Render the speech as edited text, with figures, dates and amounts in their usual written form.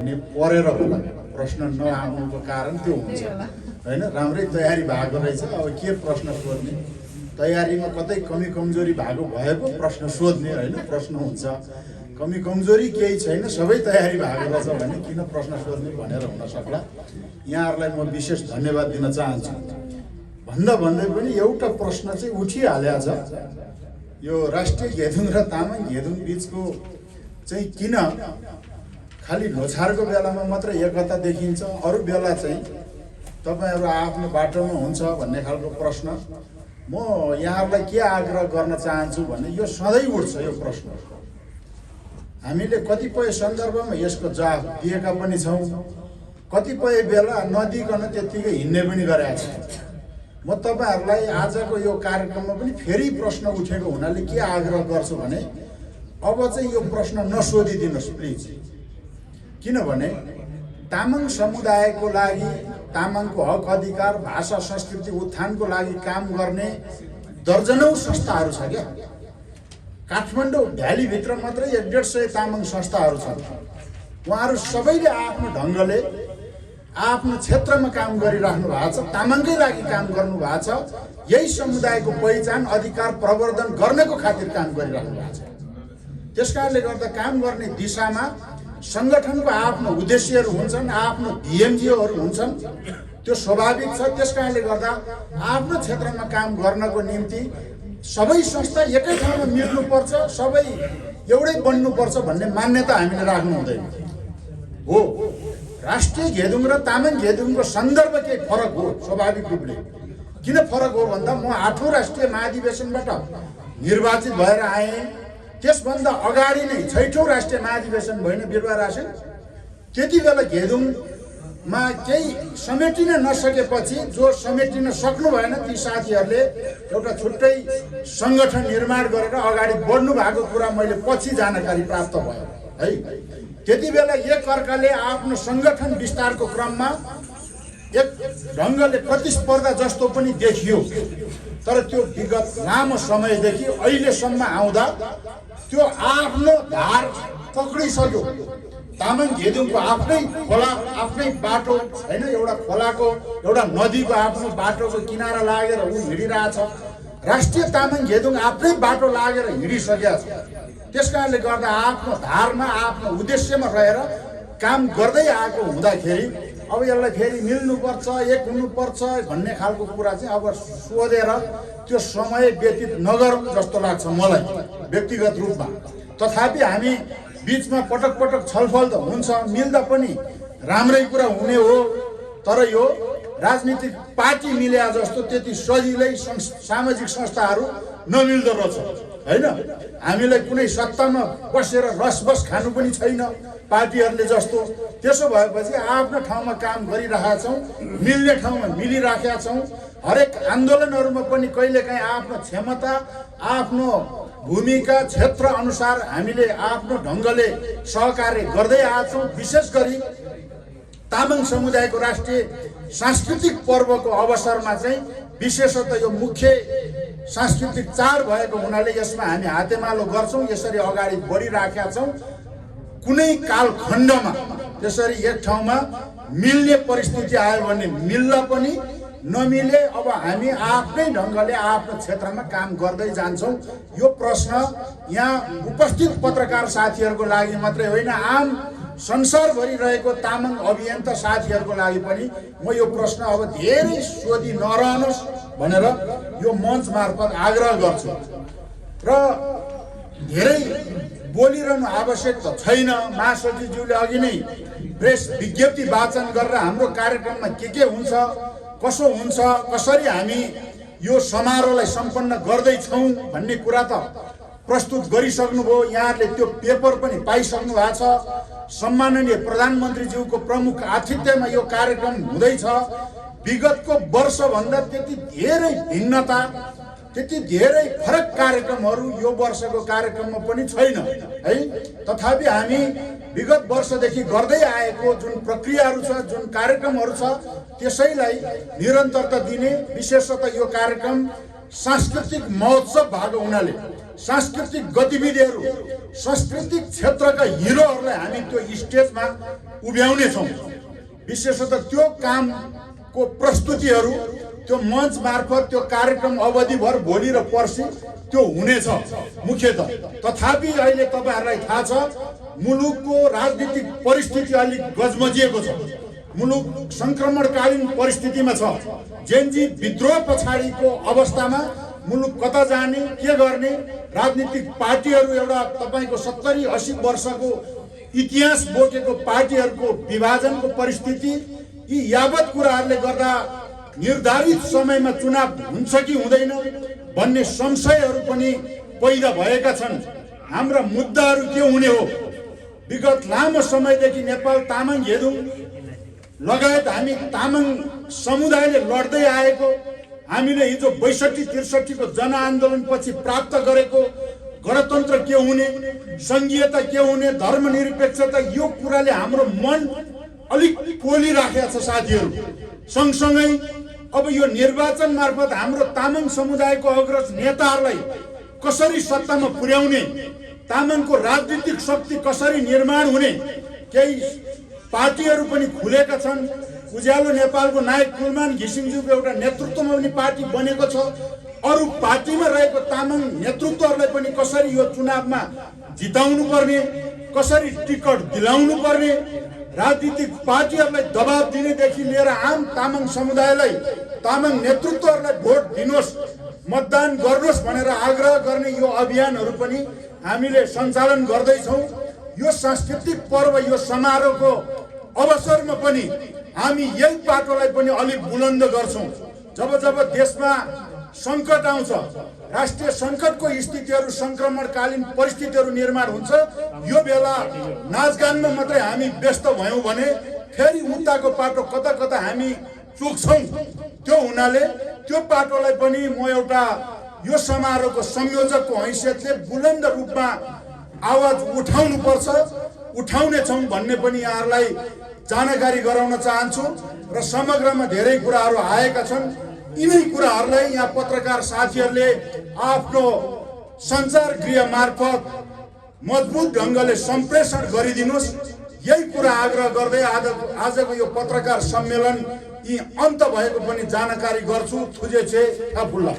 परेर होला प्रश्न नआउनुको कारण त्यो हुन्छ हैन। राम्रै तयारी भएको रहेछ, अब के प्रश्न सोध्ने, तयारीमा कतै कमी कमजोरी भएको भए पो प्रश्न सोध्ने हैन। प्रश्न हुन्छ, कमी कमजोरी केही छैन, सबै तयारी भएको रहेछ भने किन प्रश्न सोध्ने भनेर हुन सक्ला। यहाँहरूलाई म विशेष धन्यवाद दिन चाहन्छु। भन्दा भन्दै पनि एउटा प्रश्न चाहिँ उठिहालेको छ, यो राष्ट्रिय घेदुङ र तामाङ घेदुङ बीचको चाहिँ किन खालि लोछारको बेलामा मात्र एकता देखिन्छ, अरू बेला चाहिँ तपाईहरु आफ्नो बाटोमा हुन्छ भन्ने खालको प्रश्न। म यहाँहरूलाई के आग्रह गर्न चाहन्छु भने यो सधैँ उठ्छ यो प्रश्न। हामीले कतिपय सन्दर्भमा यसको जवाफ दिएका पनि छौँ, कतिपय बेला नदिकन त्यतिकै हिँड्ने पनि गरेका छौँ। म तपाईहरुलाई आजको यो कार्यक्रममा पनि फेरि प्रश्न उठेको हुनाले के आग्रह गर्छु भने अब चाहिँ यो प्रश्न नसोधिदिनुहोस् प्लिज। किनभने तामाङ समुदायको लागि, तामाङको हक अधिकार, भाषा संस्कृति उत्थानको लागि काम गर्ने दर्जनौं संस्थाहरू छ क्या। काठमाडौँ भ्यालीभित्र मात्रै 150 तामाङ संस्थाहरू छन्। उहाँहरू सबैले आफ्नो ढङ्गले आफ्नो क्षेत्रमा काम गरिराख्नु भएको छ, तामाङकै लागि काम गर्नु भएको छ, यही समुदायको पहिचान अधिकार प्रवर्धन गर्नको खातिर काम गरिराख्नु भएको छ। त्यसकारणले गर्दा काम गर्ने दिशामा संगठनको आफ्नो उद्देश्यहरू हुन्छन्, आफ्नो भिएमजीओहरू हुन्छन्, त्यो स्वाभाविक छ। त्यसकारणले गर्दा आफ्नो क्षेत्रमा काम गर्नको निम्ति सबै संस्था एकै ठाउँमा मिल्नुपर्छ, सबै एउटै बन्नुपर्छ भन्ने मान्यता हामीले राख्नु हुँदैन हो। राष्ट्रिय घेदुङ र तामाङ घेदुङको सन्दर्भ केही फरक हो स्वाभाविक रूपले। किन फरक हो भन्दा म 8औं राष्ट्रिय महाधिवेशनबाट निर्वाचित भएर आएँ। त्यसभन्दा अगाडि नै 6औं राष्ट्रिय महाधिवेशन भएन बिरुवारासन, त्यति बेला घेदुङमा केही समेटिन नसकेपछि, जो समेटिन सक्नु भएन ती साथीहरूले एउटा छुट्टै संगठन निर्माण गरेर अगाडि बढ्नु भएको कुरा मैले पछि जानकारी प्राप्त भयो है। त्यति बेला एक अर्काले आफ्नो संगठन विस्तारको क्रममा एक ढङ्गले प्रतिस्पर्धा जस्तो पनि देखियो। तर त्यो विगत लामो समयदेखि अहिलेसम्म आउँदा त्यो आफ्नो धार पक्रिसक्यो। तामाङ घेदुङको आफ्नै खोला, आफ्नै बाटो हैन, एउटा खोलाको, एउटा नदीको आफ्नो बाटोको किनारा लागेर ऊ हिँडिरहेछ। राष्ट्रिय तामाङ घेदुङ आफ्नै बाटो लागेर हिँडिसकेको छ। त्यसकारणले गर्दा आफ्नो धारमा, आफ्नो उद्देश्यमा रहेर काम गर्दै आएको हुँदाखेरि अब यसलाई फेरि मिल्नुपर्छ, एक हुनुपर्छ भन्ने खालको कुरा चाहिँ अब सोधेर त्यो समय व्यतीत नगरौँ जस्तो लाग्छ मलाई व्यक्तिगत रूपमा। तथापि हामी बीचमा पटक पटक छलफल त हुन्छ, मिल्दा पनि राम्रै कुरा हुने हो। तर यो राजनीतिक पार्टी मिले जस्तो त्यति सजिलै सामाजिक संस्थाहरू नमिल्दो रहेछ हैन। हामीलाई कुनै सत्तामा बसेर रसबस खानु पनि छैन पार्टीहरूले जस्तो। त्यसो भएपछि आफ्नो ठाउँमा काम गरिरहेका छौँ, मिल्ने ठाउँमा मिलिराखेका छौँ। हरेक आन्दोलनहरूमा पनि कहिलेकाहीँ आफ्नो क्षमता, आफ्नो भूमिका, क्षेत्र अनुसार हामीले आफ्नो ढङ्गले सहकार्य गर्दै आएका छौँ। विशेष गरी तामाङ समुदायको राष्ट्रिय सांस्कृतिक पर्वको अवसरमा चाहिँ विशेषतः यो मुख्य सांस्कृतिक चाड भएको हुनाले यसमा हामी हातेमालो गर्छौँ, यसरी अगाडि बढिराखेका छौँ। कुनै कालखण्डमा त्यसरी एक ठाउँमा मिल्ने परिस्थिति आयो भने मिल्ला पनि, नमिले अब हामी आफ्नै ढङ्गले आफ्नो क्षेत्रमा काम गर्दै जान्छौँ। यो प्रश्न यहाँ उपस्थित पत्रकार साथीहरूको लागि मात्रै होइन, आम संसारभरि रहेको तामाङ अभियन्ता साथीहरूको लागि पनि म यो प्रश्न अब धेरै सोधी नरहनुहोस् भनेर यो मञ्च मार्फत आग्रह गर्छु। र धेरै बोलिरहनु आवश्यक त छैन। महासचिवज्यूले अघि नै प्रेस विज्ञप्ति वाचन गरेर हाम्रो कार्यक्रममा के हुन्छ, कसो हुन्छ, कसरी हामी यो समारोहलाई सम्पन्न गर्दैछौँ भन्ने कुरा त प्रस्तुत गरिसक्नुभयो। यहाँहरूले त्यो पेपर पनि पाइसक्नु भएको छ। सम्माननीय प्रधानमन्त्रीज्यूको प्रमुख आतिथ्यमा यो कार्यक्रम हुँदैछ। विगतको वर्षभन्दा त्यति धेरै भिन्नता, त्यति धेरै फरक कार्यक्रमहरू यो वर्षको कार्यक्रममा पनि छैन है। तथापि हामी विगत वर्षदेखि गर्दै आएको जुन प्रक्रियाहरू छ, जुन कार्यक्रमहरू छ, त्यसैलाई निरन्तरता दिने, विशेषतः यो कार्यक्रम सांस्कृतिक महोत्सव भएको हुनाले सांस्कृतिक गतिविधिहरू सांस्कृतिक क्षेत्रका हिरोहरूलाई हामी त्यो स्टेजमा उभ्याउने छौँ। विशेषतः त्यो कामको प्रस्तुतिहरू त्यो मञ्च मार्फत त्यो कार्यक्रम अवधिभर भोलि र पर्सि त्यो हुनेछ मुख्यतः। तथापि अहिले तपाईहरुलाई थाहा छ मुलुकको राजनीतिक परिस्थिति अलिक गजमजिएको छ। मुलुक संक्रमणकालीन परिस्थितिमा छ। जेनजी विद्रोह पछाडिको अवस्थामा मुलुक कता जाने के गर्ने, राजनीतिक पार्टीहरू एउटा तपाईको 70-80 वर्षको इतिहास बोकेको पार्टीहरूको विभाजनको परिस्थिति, यी यावत कुराहरूले गर्दा निर्धारित समयमा चुनाव हुन्छ कि हुँदैन भन्ने संशयहरू पनि पैदा भएका छन्। हाम्रा मुद्दाहरू के हुने हो? विगत लामो समयदेखि नेपाल तामाङ हेदुङ लगायत हामी तामाङ समुदायले लड्दै आएको, हामीले हिजो 62-63 को जनआन्दोलन पछि प्राप्त गरेको गणतन्त्र के हुने, संघीयता के हुने, धर्मनिरपेक्षता, यो कुराले हाम्रो मन अलिक पोलिराखेको छ साथीहरू। सँगसँगै अब यो निर्वाचन मार्फत हाम्रो तामाङ समुदायको अग्रज नेताहरूलाई कसरी सत्तामा पुर्याउने, तामाङको राजनीतिक शक्ति कसरी निर्माण हुने, केही पार्टीहरू पनि खुलेका छन्। उज्यालो नेपालको नायक कुलमान घिसिङज्यूको एउटा नेतृत्वमा पनि पार्टी बनेको छ। अरू पार्टीमा रहेको तामाङ नेतृत्वहरूलाई पनि कसरी यो चुनावमा जिताउनु पर्ने, कसरी टिकट दिलाउनु पर्ने, राजनीतिक पार्टीहरूलाई दबाब दिनेदेखि लिएर आम तामाङ समुदायलाई, तामाङ नेतृत्वहरूलाई भोट दिनुहोस्, मतदान गर्नुहोस् भनेर आग्रह गर्ने यो अभियानहरू पनि हामीले सञ्चालन गर्दैछौँ। यो सांस्कृतिक पर्व, यो समारोहको अवसरमा पनि हामी यही पाटोलाई पनि अलिक बुलन्द गर्छौँ। जब जब देशमा सङ्कट आउँछ, राष्ट्रिय सङ्कटको स्थितिहरू, सङ्क्रमणकालीन परिस्थितिहरू निर्माण हुन्छ, यो बेला नाचगानमा मात्रै हामी व्यस्त भयौँ भने फेरि उताको पाटो कता कता हामी चुक्छौँ। त्यो हुनाले त्यो पाटोलाई पनि म एउटा यो समारोहको संयोजकको हैसियतले बुलन्द रूपमा आवाज उठाउनुपर्छ, उठाउने छौँ भन्ने पनि यहाँहरूलाई जानकारी गराउन चाहन्छु। र समग्रमा धेरै कुराहरू आएका छन्। यिनै कुराहरूलाई यहाँ पत्रकार साथीहरूले आफ्नो सञ्चार गृह मार्फत मजबुत ढङ्गले सम्प्रेषण गरिदिनुहोस्, यही कुरा आग्रह गर्दै आजको यो पत्रकार सम्मेलन यी अन्त भएको पनि जानकारी गर्छु। थुजेछे फुल्ला।